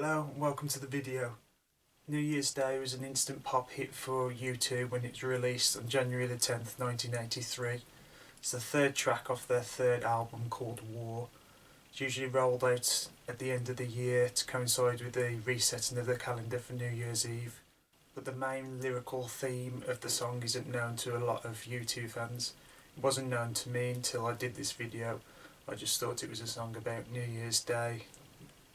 Hello and welcome to the video. New Year's Day was an instant pop hit for U2 when it was released on January the 10th, 1983. It's the third track off their third album called War. It's usually rolled out at the end of the year to coincide with the resetting of the calendar for New Year's Eve. But the main lyrical theme of the song isn't known to a lot of U2 fans. It wasn't known to me until I did this video. I just thought it was a song about New Year's Day,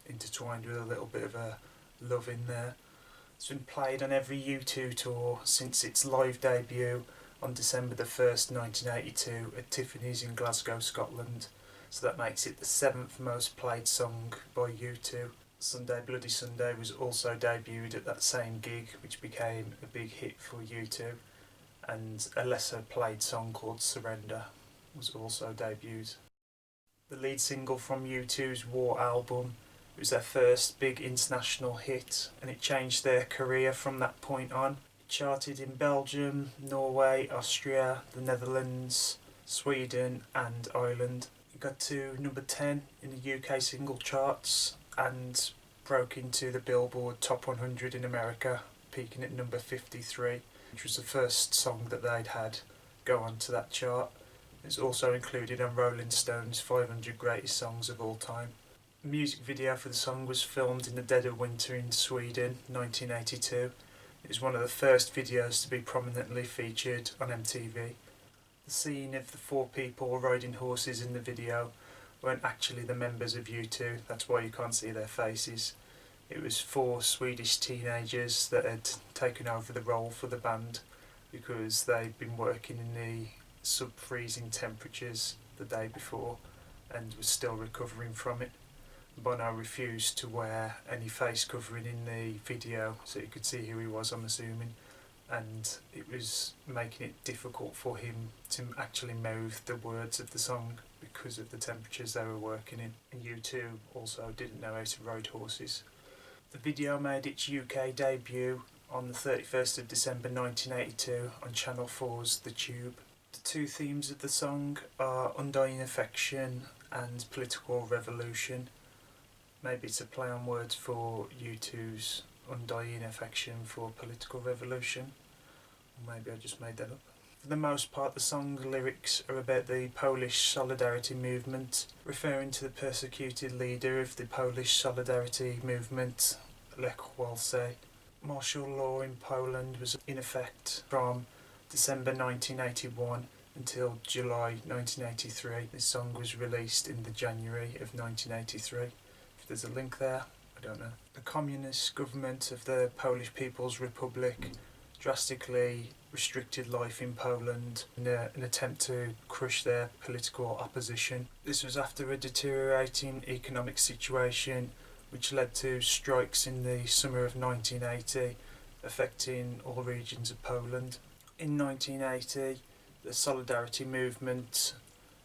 intertwined with a little bit of a love in there. It's been played on every U2 tour since its live debut on December the 1st, 1982 at Tiffany's in Glasgow, Scotland. So that makes it the 7th most played song by U2. Sunday Bloody Sunday was also debuted at that same gig, which became a big hit for U2, and a lesser played song called Surrender was also debuted. The lead single from U2's War album, it was their first big international hit, and it changed their career from that point on. It charted in Belgium, Norway, Austria, the Netherlands, Sweden and Ireland. It got to number 10 in the UK single charts and broke into the Billboard Top 100 in America, peaking at number 53, which was the first song that they'd had go onto that chart. It's also included on Rolling Stone's 500 Greatest Songs of All Time. The music video for the song was filmed in the dead of winter in Sweden, 1982. It was one of the first videos to be prominently featured on MTV. The scene of the four people riding horses in the video weren't actually the members of U2, that's why you can't see their faces. It was four Swedish teenagers that had taken over the role for the band because they'd been working in the sub-freezing temperatures the day before and was still recovering from it. Bono refused to wear any face covering in the video so you could see who he was, I'm assuming, and it was making it difficult for him to actually mouth the words of the song because of the temperatures they were working in, and U2 also didn't know how to ride horses. The video made its UK debut on the 31st of December 1982 on Channel 4's The Tube. The two themes of the song are undying affection and political revolution. Maybe it's a play on words for U2's undying affection for political revolution. Or maybe I just made that up. For the most part, the song lyrics are about the Polish Solidarity movement, referring to the persecuted leader of the Polish Solidarity movement, Lech Walesa. Martial law in Poland was in effect from December 1981 until July 1983. This song was released in the January of 1983. If there's a link there, I don't know. The communist government of the Polish People's Republic drastically restricted life in Poland in an attempt to crush their political opposition. This was after a deteriorating economic situation which led to strikes in the summer of 1980, affecting all regions of Poland. In 1980, the Solidarity movement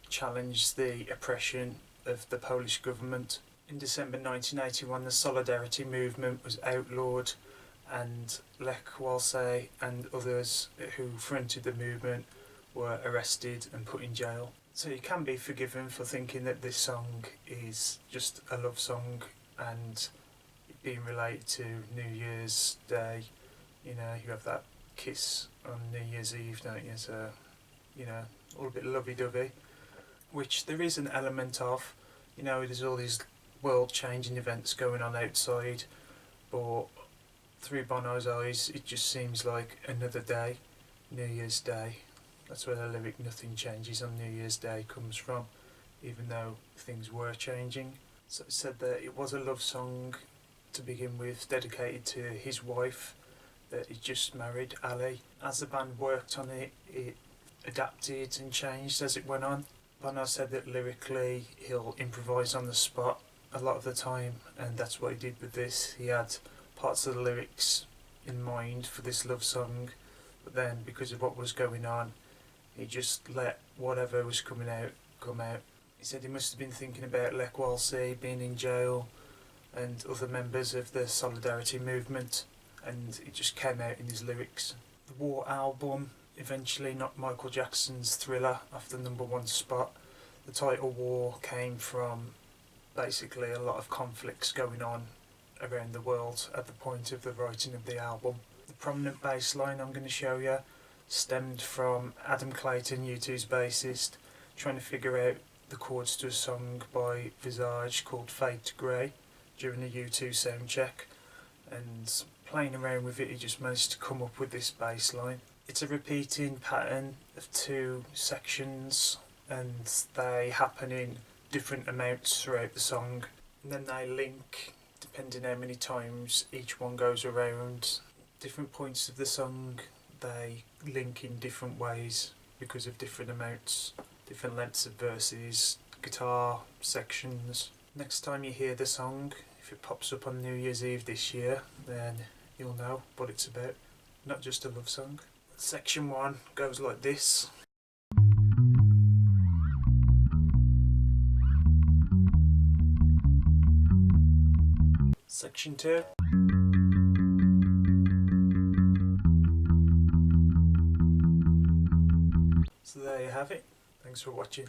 challenged the oppression of the Polish government. In December 1981, the Solidarity movement was outlawed, and Lech Walesa and others who fronted the movement were arrested and put in jail. So you can be forgiven for thinking that this song is just a love song and being related to New Year's Day. You know, you have that kiss on New Year's Eve, don't you? So, you know, all a bit lovey-dovey, which there is an element of. You know, there's all these world-changing events going on outside, but through Bono's eyes it just seems like another day, New Year's Day. That's where the lyric "nothing changes on New Year's Day" comes from, even though things were changing. So it said that it was a love song to begin with, dedicated to his wife that he just married, Ali. As the band worked on it, it adapted and changed as it went on. Bono said that lyrically he'll improvise on the spot a lot of the time, and that's what he did with this. He had parts of the lyrics in mind for this love song, but then because of what was going on, he just let whatever was coming out come out. He said he must have been thinking about Lech Walesa being in jail and other members of the Solidarity movement, and it just came out in his lyrics. The War album eventually knocked Michael Jackson's Thriller off the #1 spot. The title War came from basically a lot of conflicts going on around the world at the point of the writing of the album. The prominent bass line I'm going to show you stemmed from Adam Clayton, U2's bassist, trying to figure out the chords to a song by Visage called Fade to Grey during a U2 sound check, and playing around with it he just managed to come up with this bass line. It's a repeating pattern of two sections and they happen in different amounts throughout the song, and then they link depending how many times each one goes around. Different points of the song they link in different ways because of different amounts, different lengths of verses, guitar sections. Next time you hear the song, if it pops up on New Year's Eve this year, then you'll know what it's about, not just a love song. Section 1 goes like this. Section 2. So there you have it. Thanks for watching.